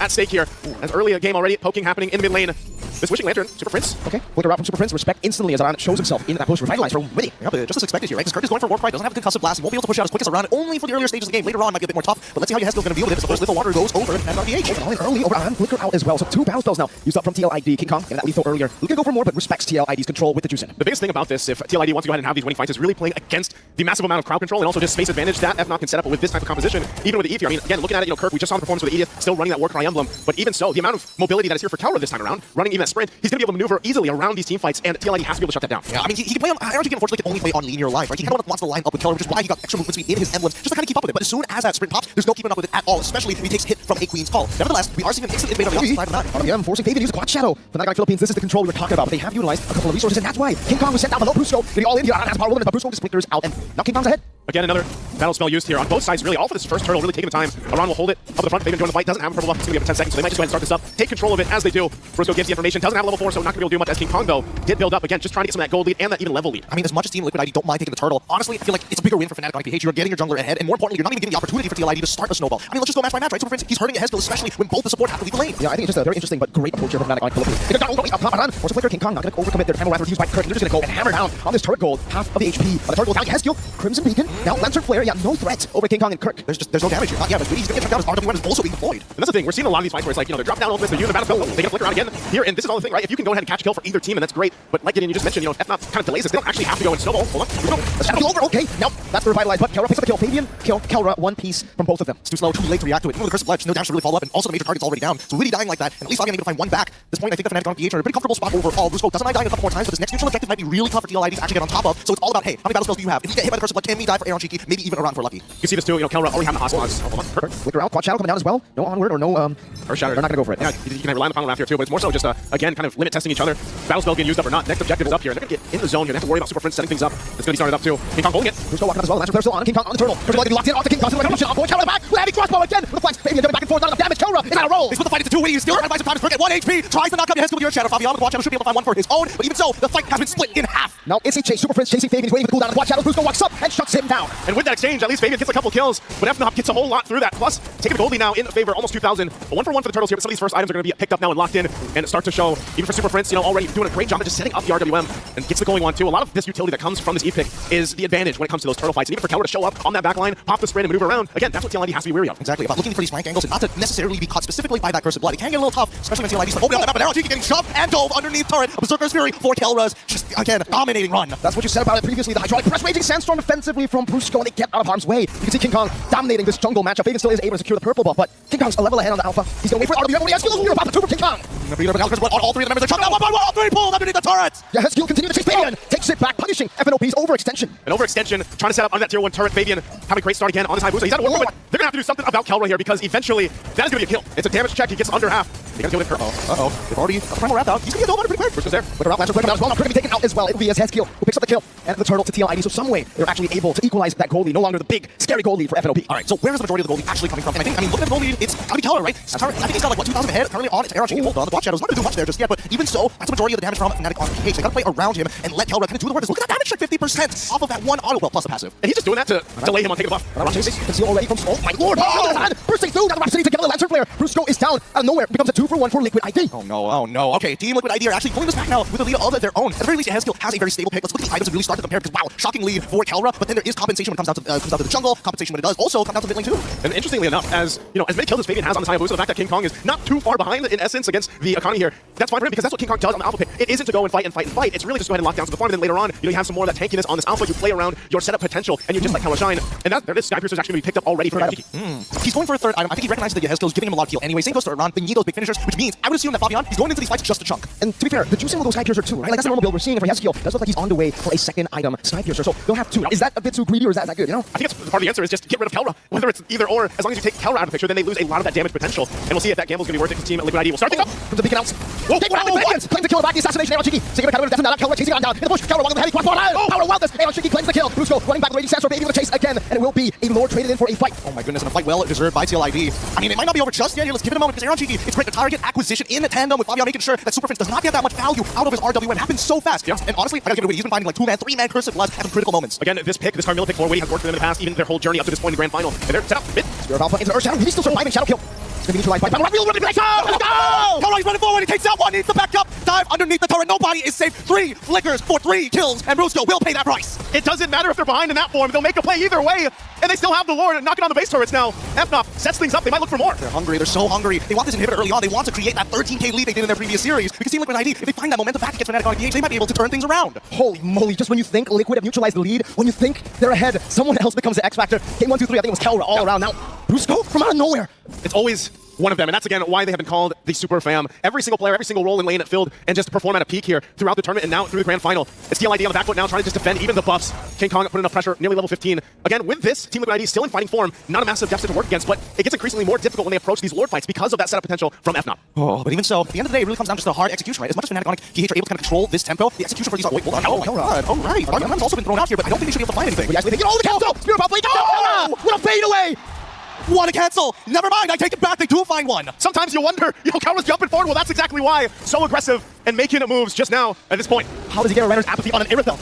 at stake here. As early a game already, poking happening in the mid lane. This Wishing Lantern, Super Prince. Okay, flicker out from Super Prince. Respect instantly as Aran shows himself in that push. Revitalize from Winnie. Yeah, but just as expected here, right? Because Kirk is going for Warp Pride, doesn't have a concussive blast. He won't be able to push out as quick as Aran, only for the earlier stages of the game. Later on, might be a bit more tough, but let's see how Yehezkiel's going to deal with it as the first Lethal Water goes over and on the H. All in early over Aran, flicker out as well. So 2 bounce spells now used up from TLID. King Kong, and that lethal earlier. Looking to go for more, but respects TLID's control with the juice in. The biggest thing about this, if TLID wants to go ahead and have these winning fights, is really playing against the massive amount of crowd control and also just space advantage that Fnatic can set up with this type of composition, even with the Ether. I mean, again, looking at it, Kirk, we just saw the performance with the Aegis, still running that Warcry Emblem, but even so, the amount of mobility that is here for Kelra this time around, running even a sprint, he's going to be able to maneuver easily around these team fights, and TLID has to be able to shut that down. Yeah, I mean, he can play on, RNG unfortunately can only play on linear lines, right? He kind of wants to line up with Kelra, which is why he got extra movement speed in his emblems, just to kind of keep up with it. But as soon as that sprint pops, there's no keeping up with it at all, especially if he takes hit from a Queen's Call. Nevertheless, we are seeing an instant invade on the opposite side of that. Yeah, forcing Fabian to use a Quad Shadow. For Fnatic Philippines, this is the control we were talking about, but they have utilized a couple of resources, and that's why King Kong was sent down below Brusco. Getting all in here, Aran has power limit, but Brusco just flickers out, and now King Kong's ahead. Again, another battle spell used here on both sides, really, all for this first turtle, really taking the time. Aran will hold it up the front. Fabian join the fight, doesn't have a purple buff, it's going to be up in 10 seconds, so they might just go ahead and start this up, take control of it as they do. Brusco gives the information, doesn't have level 4, so not going to be able to do much as King Kong, though, did build up, again, just trying to get some of that gold lead and that even level lead. I mean, as much as Team Liquipedia don't mind taking the turtle, honestly, I feel like it's a bigger win for Fnatic ONIC. You're getting your jungler ahead, and more importantly, you're not even getting the opportunity for TLID to start a snowball. I mean, let's just go match by match, right? Super Prince, he's hurting Yehezkiel, especially when both the support have to leave the lane. Yeah, I think it's just a very interesting but great approach here from Fnatic ONIC Philippines. Up top, Aran, force a flicker, King Kong not going to overcommit their Hammer Wrath used by Kirk. They're just going to go and hammer down on this turret gold, half of the HP. The turret gold down, Yehezkiel, Crimson Beacon, now Lantern Flare, yeah, no threat over King Kong and Kirk. There's no damage here. Yeah, but he's going to get checked out. His RW1 is also being deployed. And that's the thing, we're seeing a lot of these fights where it's like, they're dropping down ultimates, they're using the battle spell, they get a flicker out again here, and this is all the thing, right? If you can go ahead and catch a kill for either team, and that's great, but like Gideon, you just mentioned, Fnatic kind of delays this, they don't actually have to go and snowball. Hold on, the shadow over, okay, now that's the revitalized, but Kelra picks up the kill. Fabian, Kelra, one piece from both of them. It's too slow, too late to react to it. Even with the Curse of Ledge, no damage to really follow up, and also the major target's already down. So really dying like that, and at least I'm able to find one back. At this point, I think the Fnatic ONIC are in a pretty comfortable spot overall. Brusco doesn't mind dying a couple more times, but this next neutral objective might be really tough for TLID to actually get on top of. So it's all about, hey, how many battle spells do you have? If you get hit by the Curse of Ledge, can we die for Aaron Cheeky? Maybe even around for lucky. You see this too, Kelra already having the hostiles. Hold on, flicker out, Quad Shadow coming down as well. No onward or no Earth Shatter. They're not gonna go for it. Yeah, you can rely on the final round here too, but it's more so just again kind of limit testing each other. Battle spell getting used up or not. Next objective is up here. They're gonna get in the zone. You're gonna have to worry about Super Prince setting things up. It's gonna be started up too. King Kong holding it. Brusco walking up as well. Lantern Flare still on. King Kong on the turtle. Turtle getting locked in off the King Kong. Kelra the back. Heavy crossbow again with the flanks. Fabian going back and forth. Not enough damage. Kelra is on a roll. They split the fight into 2 ways. Still trying to find some time to Kirk at 1 HP. Tries to knock out Yehezkiel with your shadow. Fabian with Quad Shadow should be able to find one for his own, but even so, the fight has been split in half. Now it's a chase. Super Prince chasing Fabian. He's waiting for the cooldown. Quad Shadow. Brusco walks up and shuts him down. And with that exchange, at least Fabian gets a couple kills, but Fnatic gets a whole lot through that. Plus, taking the gold lead now in favor, almost 2,000. But 1 for 1 for the turtles here, but some of these first items are going to be picked up now and locked in, and it starts to show, even for Super Prince, already doing a great job of just setting up the RWM and gets the going one too. A lot of this utility that comes from this E-pick is the advantage when it comes to those turtle fights. And even for Kelra to show up on that backline, pop the sprint and maneuver around, again, that's what TLID has to be wary of. Exactly, about looking for these flank angles and not to necessarily be caught specifically by that Curse of Blood. It can get a little tough, especially when TLID's like, opening up that map, and Aaron Cheeky getting shoved and dove underneath turret. Berserker's Fury for Kelra's, just again, dominating run. That's what you said about it previously. The hydraulic press raging sandstorm defensively from Brusco, and they get out of harm's way. You can see King Kong dominating this jungle matchup. Fabian still is able to secure the purple buff, but King Kong's a level ahead on the alpha. He's gonna wait for RWM when he has skills. You're about to 2 for King Kong. On all 3 of the members, they're chopped out. All 3 pulled underneath the turrets. Yeah, Yehezkiel continue to chase Fabian. Takes it back, punishing FNOP's overextension. An overextension, trying to set up under that tier 1 turret. Fabian having a great start again on his Hayabusa. He's out of work, but they're gonna have to do something about Kelra here because eventually that is gonna be a kill. It's a damage check. He gets under half. They gotta deal with Kirk. They've already got the primal wrapped out. He's gonna get over pretty quick. Brusco's there. Flicker out, Lantern Flare coming out as well. Now Kirk be taken out as well. It will be Yehezkiel who picks up the kill and the turtle to TLID. So some way they're actually able to equalize that goal lead. No longer the big scary goal lead for FNOP. All right, so where is the majority of the gold lead actually coming from? And I mean, looking at the gold lead, it's gotta be Kelra, right? I think he's got like 2,000 ahead currently on it. Aaron Cheeky hold on. The Quad Shadow's not gonna do much there just yet, but even so, that's the majority of the damage from Fnatic ONIC. They gotta play around him and let Kelra kind of do the work. Look at that damage, like 50% off of that one auto, well, plus the passive. And he's just doing that to delay him on taking the buff. You can see already from oh my lord, bursting through down the Rhapsody to get the Lantern Flare. Brusco is down out of nowhere. It becomes a 2 for 1 for Liquipedia. Oh no. Okay, Team Liquipedia are actually pulling this back now with a lead of their own. At the very least, Yehezkiel has a very stable pick. Let's look at the items and really start to compare because wow, shocking lead for Kelra, but then there is compensation when it comes down to the jungle, compensation when it does also come down to the mid lane too. And interestingly enough, as many kills as Fabian has on this Hayabusa, the fact that King Kong is not too far behind in essence against the economy here, that's fine for him because that's what King Kong does on the alpha pick. It isn't to go and fight. It's really just go ahead and lock down to the farm, and then later on, you have some more of that tankiness on this alpha. You play around your setup potential, and you just let Kelra shine. And there it is. Skypiercer is actually going to be picked up already for Cheeky. He's going for a third item. I think he recognizes that Yehezkiel is giving him a lot of heal anyway. Same goes to Aran. They need those big finishers, which means I would assume that Fabian is going into these fights just to chunk. And to be fair, the juicing will go Skypiercer too, right? Like that's the normal build we're seeing for Yehezkiel. Does look like he's on the way for a second item, Skypiercer. So they'll have 2. Is that a bit too greedy or is that good? I think it's part of the answer is just get rid of Kelra. Whether it's either or, as long as you take Kelra out of the picture, then they lose a lot of that damage potential. And we'll see if that gamble's going to be worth it because Team Liquipedia will start things up. From the beacon out. Whoa, take one out with Fabians. Claims the kill back. The assassination. Aaron Cheeky. Taking a kind of death Kelra chasing on down. In the push. Kelra walking the heavy crossbow. Power wildness. Aaron Cheeky claims the kill. Brusco running back the raging sandstorm. Able to chase again. And it will be a lord traded in for a fight. Oh my goodness, and a fight well deserved by TLID. I mean, it might not be over just yet. Let's give it a moment because Aaron Cheeky, it's great to target acquisition in tandem with Fabian, making sure that Super Prince does not get that much value out of his RWM. Happens so fast. Yeah. And honestly, I gotta give it away. He's been finding like 2-man, 3-man Cursive Blood at some critical moments. Again, this Carmilla pick 4 Witty has worked for them in the past, even their whole journey up to this point in the grand final. And they're set up mid. Spirit of Alpha into the Earth Shadow. He's still surviving. Shadow kill. It's gonna be neutralized by Battle Rap. Let's go! He's running forward. He takes out one. Needs to back up. Dive underneath the turret. Nobody is safe. 3 flickers for 3 kills, and Rusko will pay that price. It doesn't matter if they're behind in that form. They'll make a play either way, and they still have the Lord knocking on the base turrets now. FNOP sets things up. They might look for more. They're hungry. They're so hungry. They want this inhibitor early on. They want to create that 13k lead they did in their previous series. Because Team Liquid ID, if they find that momentum back against Fnatic ONIC, they might be able to turn things around. Holy moly, just when you think Liquid have neutralized the lead, when you think they're ahead, someone else becomes the X Factor. Game 1, 2, 3, I think it was Kelra all around. Now, Rusko from out of nowhere. It's always one of them, and that's again why they have been called the Super Fam. Every single player, every single role in lane it filled, and just perform at a peak here throughout the tournament and now through the grand final. It's TLID on the back foot now, trying to just defend even the buffs. King Kong put enough pressure, nearly level 15. Again, with this, Team Liquid ID still in fighting form, not a massive deficit to work against, but it gets increasingly more difficult when they approach these Lord fights because of that setup potential from FNOP. Oh, but even so, at the end of the day, it really comes down to the hard execution, right? As much as Fnatic ONIC, PH are able to kind of control this tempo, the execution for these are... Wait, hold on. Oh my god. Oh, right. Argument's also been thrown out here, but I don't think they should be able to find anything. But yes, they get all the kills. No! Spirit of Alpha. Oh! What a fade away! Want to cancel? Never mind, I take it back. They do find one. Sometimes you wonder, Kelra's jumping forward. Well, that's exactly why. So aggressive and making moves just now at this point. How does he get a Renner's apathy on an Irithel?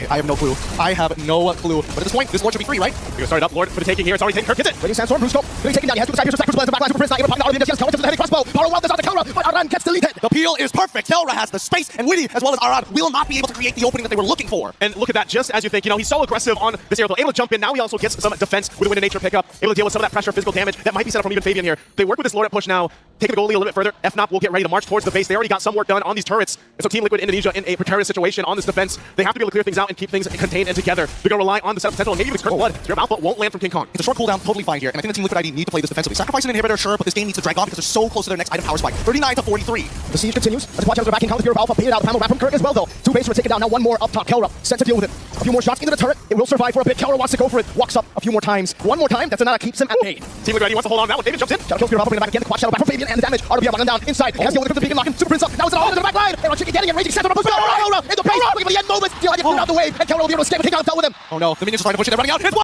I have no clue. I have no clue. But at this point, this Lord should be free, right? We're gonna start it up. Lord for the taking here. It's already taken. Kirk gets it. Waiting Sandstorm, Rusko. Getting taken down. He has to side. Here's the Sacrifice. Backline Super Prince. Not even popping out of the Kelra touches the heavy crossbow. Power Wild is on the Kelra, but Aran gets deleted. The peel is perfect. Kelra has the space, and Witty, as well as Arad, will not be able to create the opening that they were looking for. And look at that, just as you think, he's so aggressive on this aerial, able to jump in. Now he also gets some defense with a Wind of Nature pickup, able to deal with some of that pressure, physical damage that might be set up from even Fabian here. They work with this Lord at push now, taking the goalie a little bit further. FNOP will get ready to march towards the base. They already got some work done on these turrets. And so Team Liquid Indonesia in a precarious situation on this defense. They have to be able to clear things out and keep things contained and together. They're going to rely on the setup potential and maybe even Curse Blood. Spirit of Alpha won't land from King Kong. It's a short cooldown, totally fine here. And I think the Team Liquid ID need to play this defensively. Sacrifice an inhibitor, sure, but this game needs to drag on because they're so close to their next item power spike. 39 to 43. The siege continues. As watch out the back, King Kong, the Spirit of Alpha, baited out. Panel wrap from Kirk as well, though. 2 base were taken down. Now 1 more up top. Kelra sent to deal with it. A few more shots into the turret. It will survive for a bit. Kelra wants to go for it. Walks up a few more times. 1 more time. That's another keeps him at bay. Team Liquid ID wants to hold on to that one. David jumps in. Shadow kills Spirit of Alpha, bringing it back again. The quad Shadow back from Fabian and the damage. RWM running down inside. He has to go with the beacon, locking Super Prince up. Now it's all into the back line. They're on chicken getting it. Raging Sandstorm. Kelra in the base. Looking for the end moment. The idea out the way. And Kelra will be able to escape. King Kong fell with him. Oh no, the minions are trying to push it. They're running out. It's